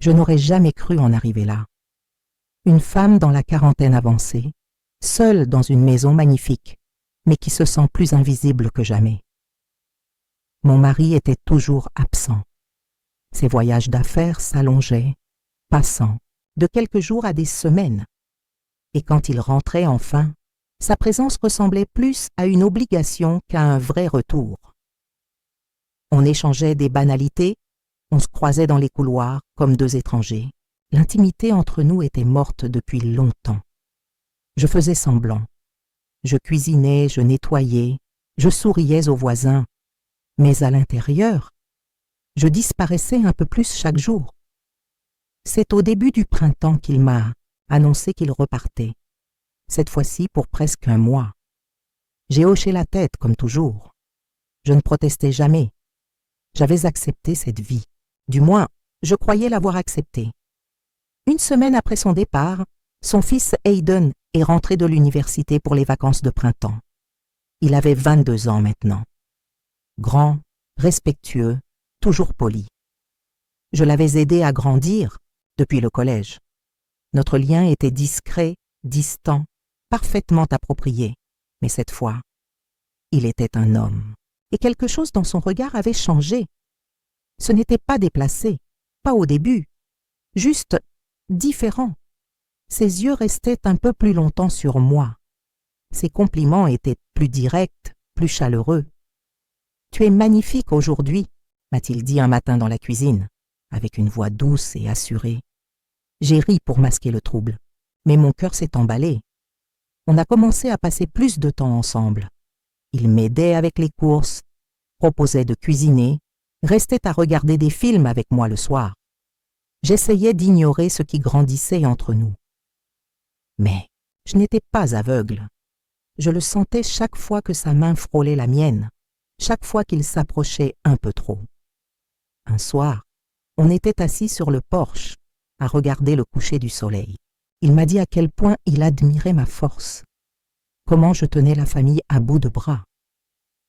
Je n'aurais jamais cru en arriver là. Une femme dans la quarantaine avancée, seule dans une maison magnifique, mais qui se sent plus invisible que jamais. Mon mari était toujours absent. Ses voyages d'affaires s'allongeaient, passant de quelques jours à des semaines. Et quand il rentrait enfin, sa présence ressemblait plus à une obligation qu'à un vrai retour. On échangeait des banalités, on se croisait dans les couloirs comme deux étrangers. L'intimité entre nous était morte depuis longtemps. Je faisais semblant. Je cuisinais, je nettoyais, je souriais aux voisins. Mais à l'intérieur, je disparaissais un peu plus chaque jour. C'est au début du printemps qu'il m'a annoncé qu'il repartait, cette fois-ci pour presque un mois. J'ai hoché la tête comme toujours. Je ne protestais jamais. J'avais accepté cette vie. Du moins, je croyais l'avoir acceptée. Une semaine après son départ, son fils Hayden est rentré de l'université pour les vacances de printemps. Il avait 22 ans maintenant. Grand, respectueux, toujours poli. Je l'avais aidé à grandir depuis le collège. Notre lien était discret, distant, parfaitement approprié. Mais cette fois, il était un homme. Et quelque chose dans son regard avait changé. Ce n'était pas déplacé, pas au début, juste différent. Ses yeux restaient un peu plus longtemps sur moi. Ses compliments étaient plus directs, plus chaleureux. « Tu es magnifique aujourd'hui », m'a-t-il dit un matin dans la cuisine, avec une voix douce et assurée. J'ai ri pour masquer le trouble, mais mon cœur s'est emballé. On a commencé à passer plus de temps ensemble. Il m'aidait avec les courses, proposait de cuisiner, restait à regarder des films avec moi le soir. J'essayais d'ignorer ce qui grandissait entre nous. Mais je n'étais pas aveugle. Je le sentais chaque fois que sa main frôlait la mienne, chaque fois qu'il s'approchait un peu trop. Un soir, on était assis sur le porche, à regarder le coucher du soleil. Il m'a dit à quel point il admirait ma force, comment je tenais la famille à bout de bras.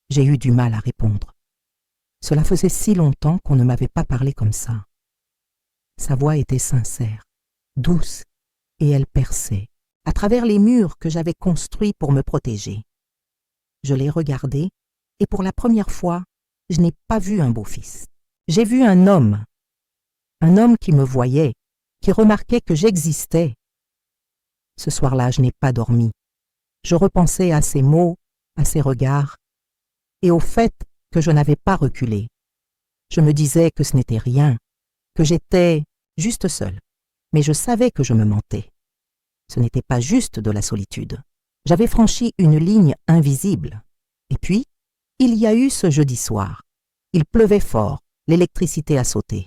J'ai eu du mal à répondre. Cela faisait si longtemps qu'on ne m'avait pas parlé comme ça. Sa voix était sincère, douce, et elle perçait, à travers les murs que j'avais construits pour me protéger. Je l'ai regardé, et pour la première fois, je n'ai pas vu un beau-fils. J'ai vu un homme qui me voyait, qui remarquait que j'existais. Ce soir-là, je n'ai pas dormi. Je repensais à ses mots, à ses regards, et au fait que je n'avais pas reculé. Je me disais que ce n'était rien, que j'étais juste seule, mais je savais que je me mentais. Ce n'était pas juste de la solitude. J'avais franchi une ligne invisible. Et puis, il y a eu ce jeudi soir. Il pleuvait fort, l'électricité a sauté.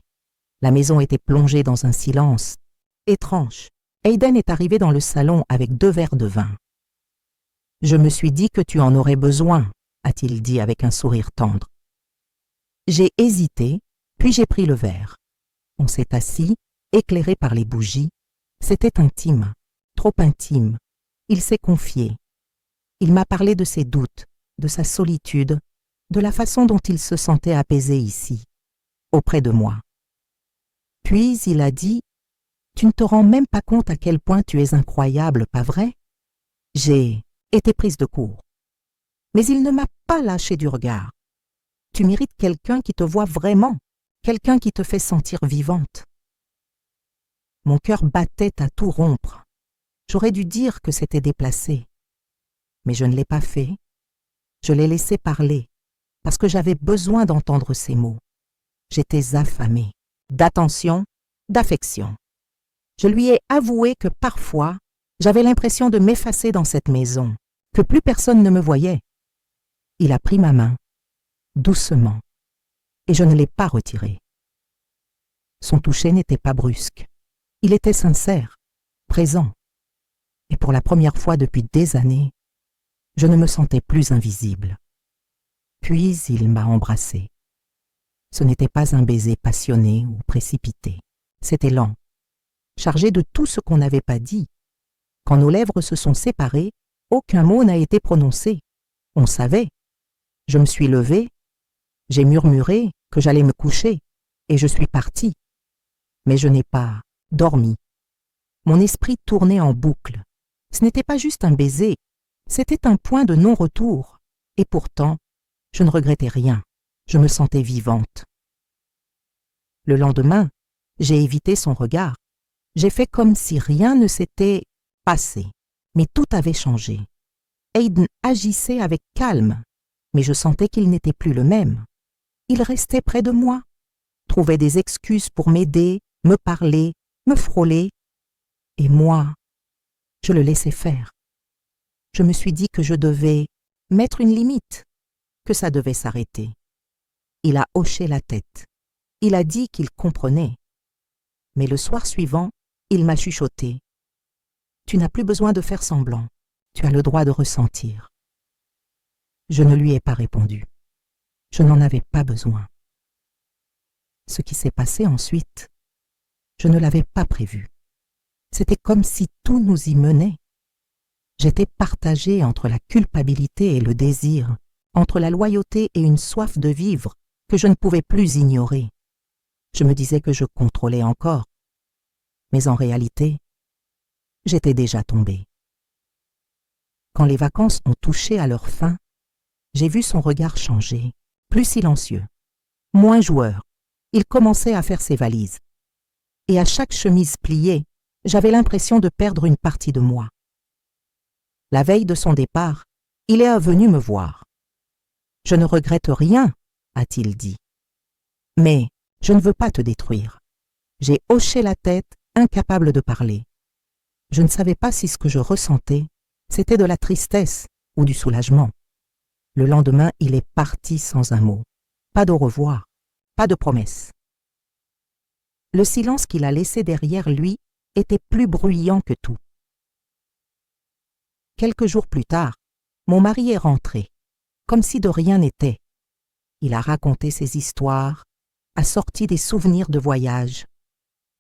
La maison était plongée dans un silence étrange. Hayden est arrivé dans le salon avec 2 verres de vin. « Je me suis dit que tu en aurais besoin », a-t-il dit avec un sourire tendre. J'ai hésité, puis j'ai pris le verre. On s'est assis, éclairé par les bougies. C'était intime, trop intime. Il s'est confié. Il m'a parlé de ses doutes, de sa solitude, de la façon dont il se sentait apaisé ici, auprès de moi. Puis il a dit « Tu ne te rends même pas compte à quel point tu es incroyable, pas vrai ?» J'ai été prise de court. Mais il ne m'a pas lâché du regard. « Tu mérites quelqu'un qui te voit vraiment, quelqu'un qui te fait sentir vivante. » Mon cœur battait à tout rompre. J'aurais dû dire que c'était déplacé. Mais je ne l'ai pas fait. Je l'ai laissé parler, parce que j'avais besoin d'entendre ces mots. J'étais affamée, d'attention, d'affection. Je lui ai avoué que parfois, j'avais l'impression de m'effacer dans cette maison, que plus personne ne me voyait. Il a pris ma main, doucement, et je ne l'ai pas retirée. Son toucher n'était pas brusque. Il était sincère, présent. Et pour la première fois depuis des années, je ne me sentais plus invisible. Puis il m'a embrassée. Ce n'était pas un baiser passionné ou précipité. C'était lent, chargé de tout ce qu'on n'avait pas dit. Quand nos lèvres se sont séparées, aucun mot n'a été prononcé. On savait. Je me suis levée, j'ai murmuré que j'allais me coucher, et je suis partie. Mais je n'ai pas dormi. Mon esprit tournait en boucle. Ce n'était pas juste un baiser, c'était un point de non-retour. Et pourtant, je ne regrettais rien. Je me sentais vivante. Le lendemain, j'ai évité son regard. J'ai fait comme si rien ne s'était passé. Mais tout avait changé. Hayden agissait avec calme, mais je sentais qu'il n'était plus le même. Il restait près de moi, trouvait des excuses pour m'aider, me parler, me frôler. Et moi, je le laissais faire. Je me suis dit que je devais mettre une limite, que ça devait s'arrêter. Il a hoché la tête. Il a dit qu'il comprenait. Mais le soir suivant, il m'a chuchoté. « Tu n'as plus besoin de faire semblant. Tu as le droit de ressentir. » Je ne lui ai pas répondu. Je n'en avais pas besoin. Ce qui s'est passé ensuite, je ne l'avais pas prévu. C'était comme si tout nous y menait. J'étais partagée entre la culpabilité et le désir, entre la loyauté et une soif de vivre que je ne pouvais plus ignorer. Je me disais que je contrôlais encore. Mais en réalité, j'étais déjà tombée. Quand les vacances ont touché à leur fin, j'ai vu son regard changer, plus silencieux, moins joueur. Il commençait à faire ses valises. Et à chaque chemise pliée, j'avais l'impression de perdre une partie de moi. La veille de son départ, il est venu me voir. « Je ne regrette rien, » a-t-il dit. « Mais je ne veux pas te détruire. » J'ai hoché la tête, incapable de parler. Je ne savais pas si ce que je ressentais, c'était de la tristesse ou du soulagement. Le lendemain, il est parti sans un mot. Pas de au revoir, pas de promesse. Le silence qu'il a laissé derrière lui était plus bruyant que tout. Quelques jours plus tard, mon mari est rentré, comme si de rien n'était. Il a raconté ses histoires, a sorti des souvenirs de voyage.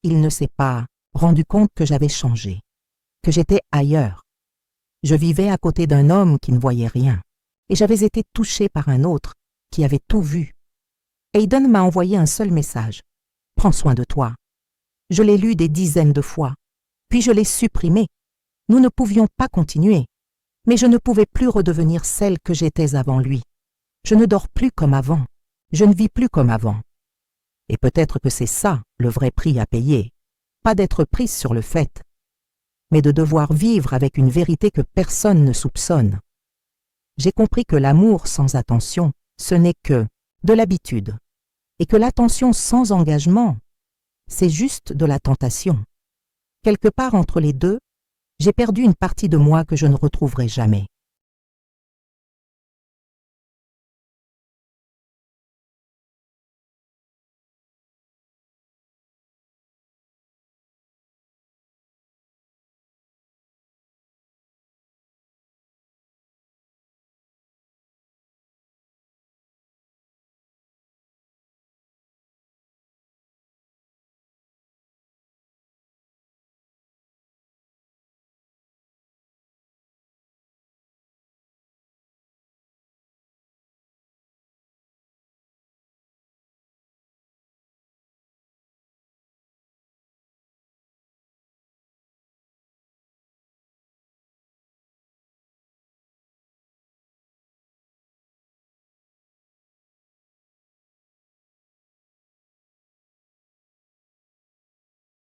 Il ne s'est pas rendu compte que j'avais changé, que j'étais ailleurs. Je vivais à côté d'un homme qui ne voyait rien, et j'avais été touchée par un autre qui avait tout vu. Hayden m'a envoyé un seul message. « Prends soin de toi. » Je l'ai lu des dizaines de fois, puis je l'ai supprimé. Nous ne pouvions pas continuer, mais je ne pouvais plus redevenir celle que j'étais avant lui. Je ne dors plus comme avant, je ne vis plus comme avant. Et peut-être que c'est ça le vrai prix à payer, pas d'être prise sur le fait, mais de devoir vivre avec une vérité que personne ne soupçonne. J'ai compris que l'amour sans attention, ce n'est que de l'habitude, et que l'attention sans engagement, c'est juste de la tentation. Quelque part entre les deux, j'ai perdu une partie de moi que je ne retrouverai jamais.